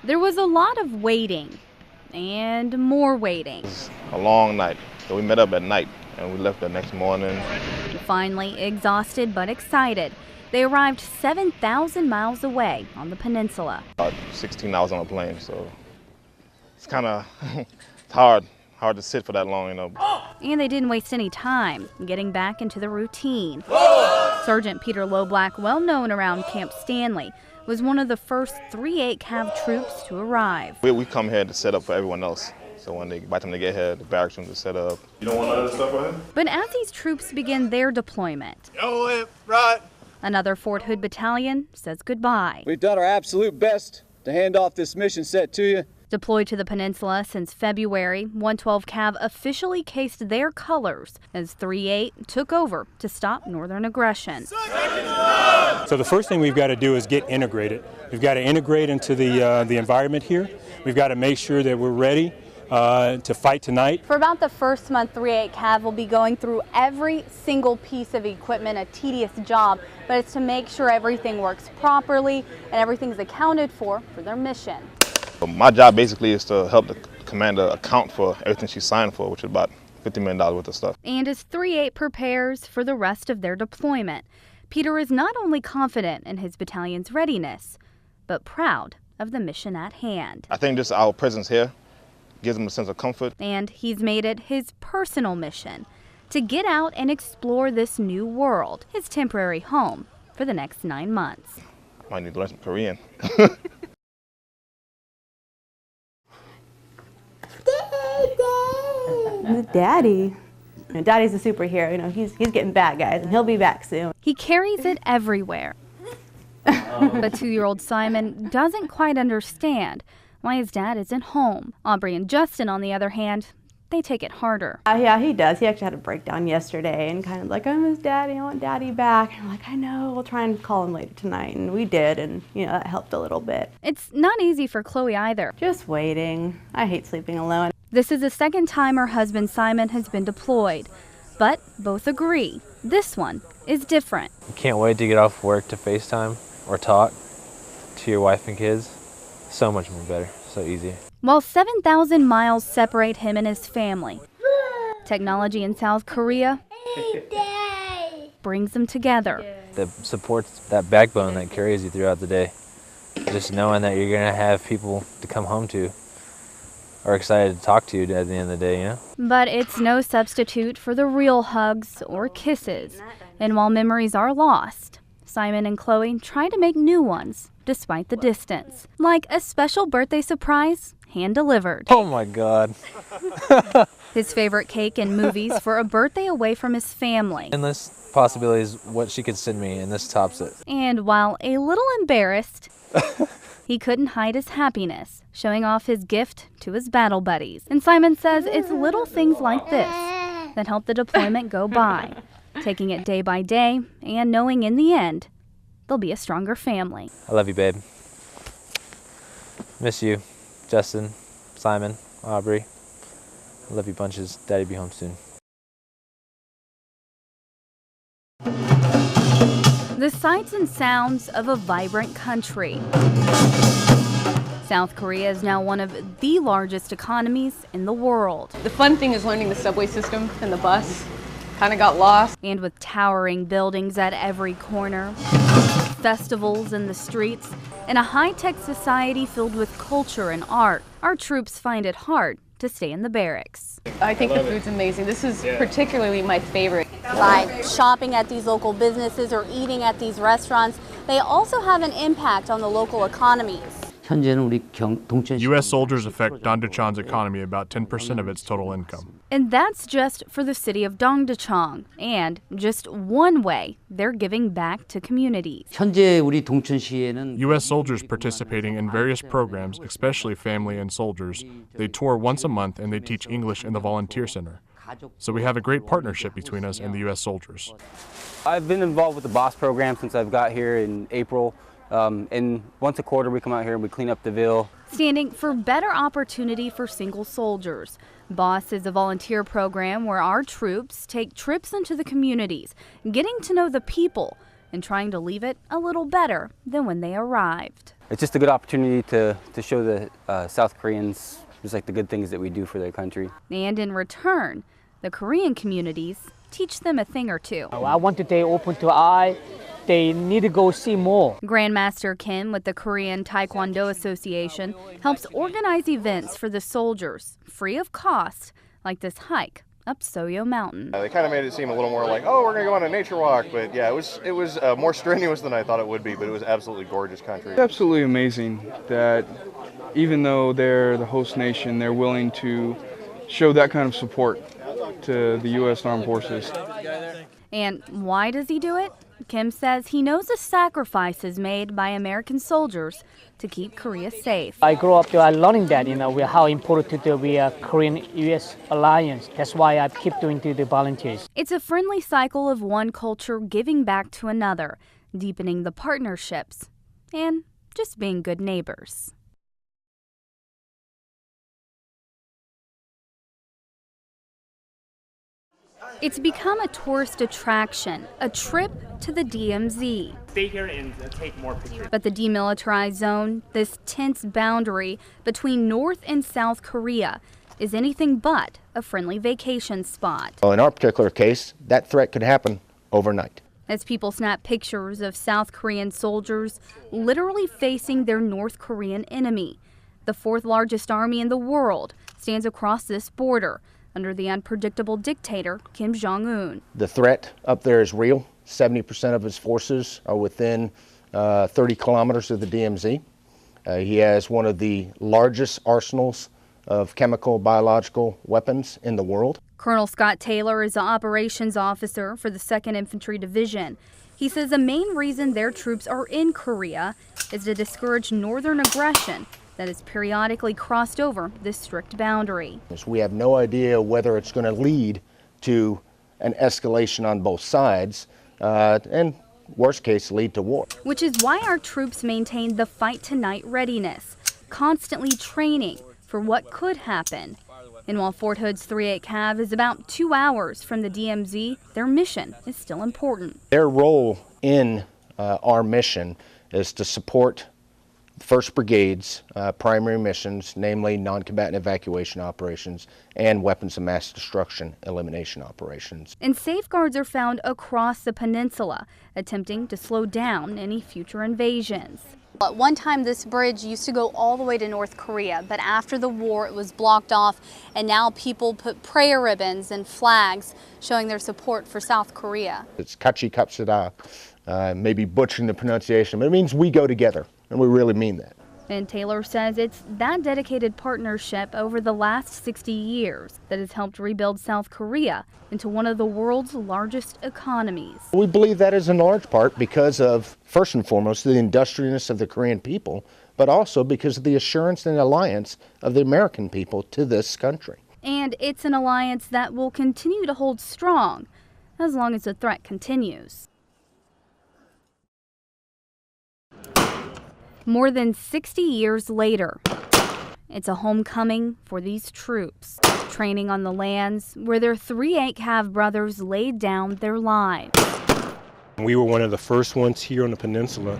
There was a lot of waiting and more waiting. It was a long night, so we met up at night and we left the next morning. Finally, exhausted but excited, they arrived 7,000 miles away on the peninsula. About 16 hours on a plane, so it's kind of hard to sit for that long, you know. And they didn't waste any time getting back into the routine. Sergeant Peter Loblack, well known around Camp Stanley, was one of the first 3/8 Cav troops to arrive. We come here to set up for everyone else. So by the time they get here, the barracks room is set up. You don't want none of this stuff right here? But as these troops begin their deployment, Right. another Fort Hood battalion says goodbye. We've done our absolute best to hand off this mission set to you. Deployed to the peninsula since February, 112 Cav officially cased their colors as 3/8 took over to stop northern aggression. So the first thing we've got to do is get integrated. We've got to integrate into the environment here. We've got to make sure that we're ready to fight tonight. For about the first month, 3/8 Cav will be going through every single piece of equipment, a tedious job, but it's to make sure everything works properly and everything's accounted for their mission. My job basically is to help the commander account for everything she signed for, which is about $50 million worth of stuff. And as 3/8 prepares for the rest of their deployment, Peter is not only confident in his battalion's readiness, but proud of the mission at hand. I think just our presence here gives them a sense of comfort. And he's made it his personal mission to get out and explore this new world, his temporary home for the next 9 months. I might need to learn some Korean. Daddy. Daddy's a superhero. You know, he's getting back, guys, and he'll be back soon. He carries it everywhere. But 2-year-old Simon doesn't quite understand why his dad isn't home. Aubrey and Justin, on the other hand, they take it harder. Yeah, he does. He actually had a breakdown yesterday and kind of like, I miss Daddy, I want Daddy back. And I'm like, I know, we'll try and call him later tonight. And we did, and you know, that helped a little bit. It's not easy for Chloe either. Just waiting. I hate sleeping alone. This is the second time her husband Simon has been deployed, but both agree this one is different. Can't wait to get off work to FaceTime or talk to your wife and kids. So much more better, so easy. While 7,000 miles separate him and his family, technology in South Korea brings them together. That supports that backbone that carries you throughout the day. Just knowing that you're gonna have people to come home to are excited to talk to you at the end of the day, you know? But it's no substitute for the real hugs or kisses. And while memories are lost, Simon and Chloe try to make new ones despite the distance. Like a special birthday surprise hand-delivered. Oh my God. His favorite cake and movies for a birthday away from his family. Endless possibilities what she could send me, and this tops it. And while a little embarrassed, he couldn't hide his happiness, showing off his gift to his battle buddies. And Simon says it's little things like this that help the deployment go by, taking it day by day and knowing in the end they'll be a stronger family. I love you, babe. Miss you, Justin, Simon, Aubrey. I love you bunches. Daddy be home soon. The sights and sounds of a vibrant country. South Korea is now one of the largest economies in the world. The fun thing is learning the subway system and the bus. Kind of got lost. And with towering buildings at every corner, festivals in the streets, and a high-tech society filled with culture and art, our troops find it hard to stay in the barracks. I think the food's amazing. This is particularly my favorite. By shopping at these local businesses or eating at these restaurants, they also have an impact on the local economies. U.S. soldiers affect Dongdaechon's economy about 10% of its total income. And that's just for the city of Dongdaechon, and just one way they're giving back to communities. U.S. soldiers participating in various programs, especially family and soldiers, they tour once a month and they teach English in the volunteer center. So we have a great partnership between us and the U.S. soldiers. I've been involved with the BOSS program since I've got here in April. And once a quarter we come out here and we clean up the Ville. Standing for better opportunity for single soldiers. BOSS is a volunteer program where our troops take trips into the communities, getting to know the people and trying to leave it a little better than when they arrived. it's just a good opportunity to show the South Koreans just like the good things that we do for their country. And in return, the Korean communities teach them a thing or two. I want to stay open to eye. They need to go see more. Grandmaster Kim with the Korean Taekwondo Association helps organize events for the soldiers, free of cost, like this hike up Soyo Mountain. They kind of made it seem a little more like, oh, we're going to go on a nature walk. But yeah, it was more strenuous than I thought it would be, but it was absolutely gorgeous country. It's absolutely amazing that even though they're the host nation, they're willing to show that kind of support to the U.S. Armed Forces. And why does he do it? Kim says he knows the sacrifices made by American soldiers to keep Korea safe. I grew up learning that, how important to be a Korean-U.S. alliance. That's why I keep doing to the volunteers. It's a friendly cycle of one culture giving back to another, deepening the partnerships, and just being good neighbors. It's become a tourist attraction, a trip to the DMZ. Stay here and take more pictures. But the demilitarized zone, this tense boundary between North and South Korea, is anything but a friendly vacation spot. Well, in our particular case, that threat could happen overnight. As people snap pictures of South Korean soldiers literally facing their North Korean enemy. The fourth largest army in the world stands across this border, under the unpredictable dictator, Kim Jong-un. The threat up there is real. 70% of his forces are within 30 kilometers of the DMZ. He has one of the largest arsenals of chemical, biological weapons in the world. Colonel Scott Taylor is the operations officer for the 2nd Infantry Division. He says the main reason their troops are in Korea is to discourage northern aggression that has periodically crossed over this strict boundary. We have no idea whether it's going to lead to an escalation on both sides, and worst case, lead to war. Which is why our troops maintain the fight tonight readiness, constantly training for what could happen. And while Fort Hood's 3/8 Cav is about 2 hours from the DMZ, their mission is still important. Their role in our mission is to support 1st Brigade's primary missions, namely non-combatant evacuation operations and weapons of mass destruction elimination operations. And safeguards are found across the peninsula, attempting to slow down any future invasions. At one time, this bridge used to go all the way to North Korea, but after the war, it was blocked off, and now people put prayer ribbons and flags showing their support for South Korea. It's Kachi Kapsada, maybe butchering the pronunciation, but it means we go together. And we really mean that. And Taylor says it's that dedicated partnership over the last 60 years that has helped rebuild South Korea into one of the world's largest economies. We believe that is in large part because of, first and foremost, the industriousness of the Korean people, but also because of the assurance and alliance of the American people to this country. And it's an alliance that will continue to hold strong as long as the threat continues. More than 60 years later, it's a homecoming for these troops, training on the lands where their 3/8 Cav brothers laid down their lives. We were one of the first ones here on the peninsula.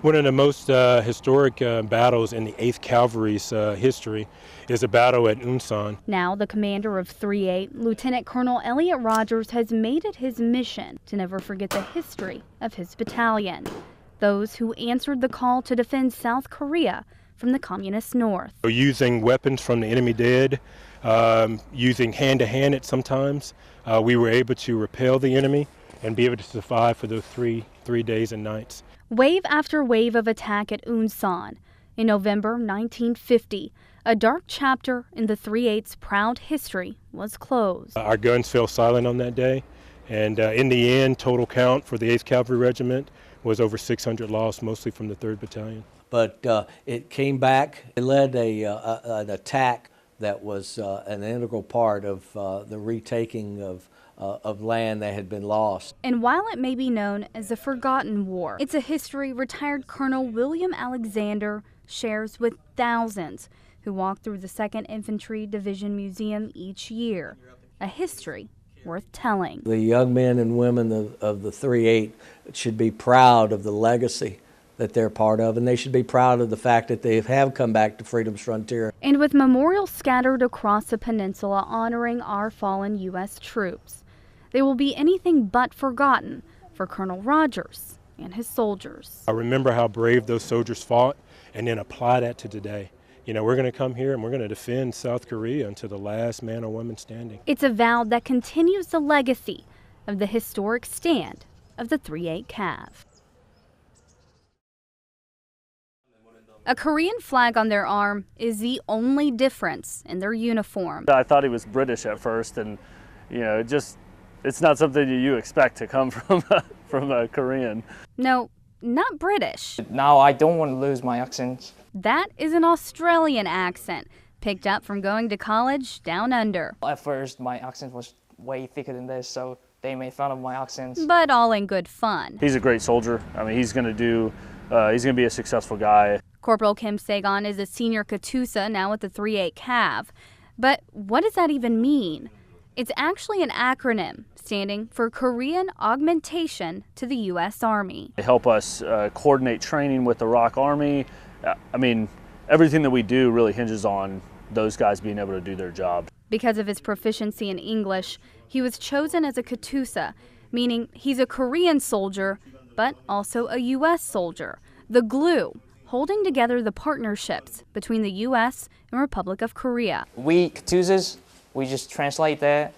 One of the most historic battles in the 8th Cavalry's history is a battle at Unsan. Now the commander of 3/8, Lieutenant Colonel Elliot Rogers, has made it his mission to never forget the history of his battalion. Those who answered the call to defend South Korea from the communist north. Using weapons from the enemy dead, using hand-to-hand at sometimes, we were able to repel the enemy and be able to survive for those three days and nights. Wave after wave of attack at Unsan. In November 1950, a dark chapter in the 3/8's proud history was closed. Our guns fell silent on that day, and in the end, total count for the 8th Cavalry Regiment was over 600 lost, mostly from the 3rd Battalion. But it came back. It led an attack that was an integral part of the retaking of land that had been lost. And while it may be known as the Forgotten War, it's a history retired Colonel William Alexander shares with thousands who walk through the 2nd Infantry Division Museum each year. A history worth telling. The young men and women of the 3/8 should be proud of the legacy that they're part of, and they should be proud of the fact that they have come back to freedom's frontier. And with memorials scattered across the peninsula honoring our fallen U.S. troops, they will be anything but forgotten for Colonel Rogers and his soldiers. I remember how brave those soldiers fought and then apply that to today. You know, we're going to come here and we're going to defend South Korea until the last man or woman standing. It's a vow that continues the legacy of the historic stand of the 3/8 Cav. A Korean flag on their arm is the only difference in their uniform. I thought he was British at first, and you know, it's not something you expect to come from a Korean. No, not British. Now I don't want to lose my accent. That is an Australian accent, picked up from going to college down under. At first, my accent was way thicker than this, so they made fun of my accent. But all in good fun. He's a great soldier. I mean, he's going to be a successful guy. Corporal Kim Sagon is a senior Katusa now at the 3/8 Cav. But what does that even mean? It's actually an acronym standing for Korean Augmentation to the U.S. Army. They help us coordinate training with the ROK Army. I mean, everything that we do really hinges on those guys being able to do their job. Because of his proficiency in English, he was chosen as a Katusa, meaning he's a Korean soldier, but also a U.S. soldier. The glue holding together the partnerships between the U.S. and Republic of Korea. We Katusas, we just translate that,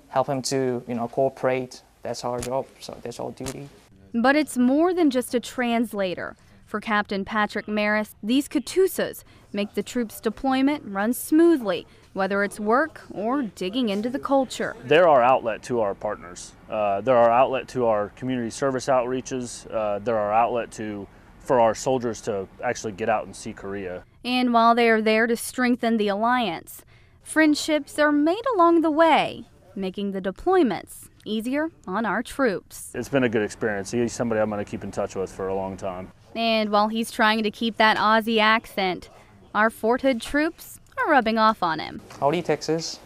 help him to, cooperate. That's our job, so that's our duty. But it's more than just a translator. For Captain Patrick Maris, these Katusas make the troops' deployment run smoothly, whether it's work or digging into the culture. They're our outlet to our partners. They're our outlet to our community service outreaches. They're our outlet for our soldiers to actually get out and see Korea. And while they are there to strengthen the alliance, friendships are made along the way, making the deployments easier on our troops. It's been a good experience. He's somebody I'm going to keep in touch with for a long time. And while he's trying to keep that Aussie accent, our Fort Hood troops are rubbing off on him. Howdy, Texas.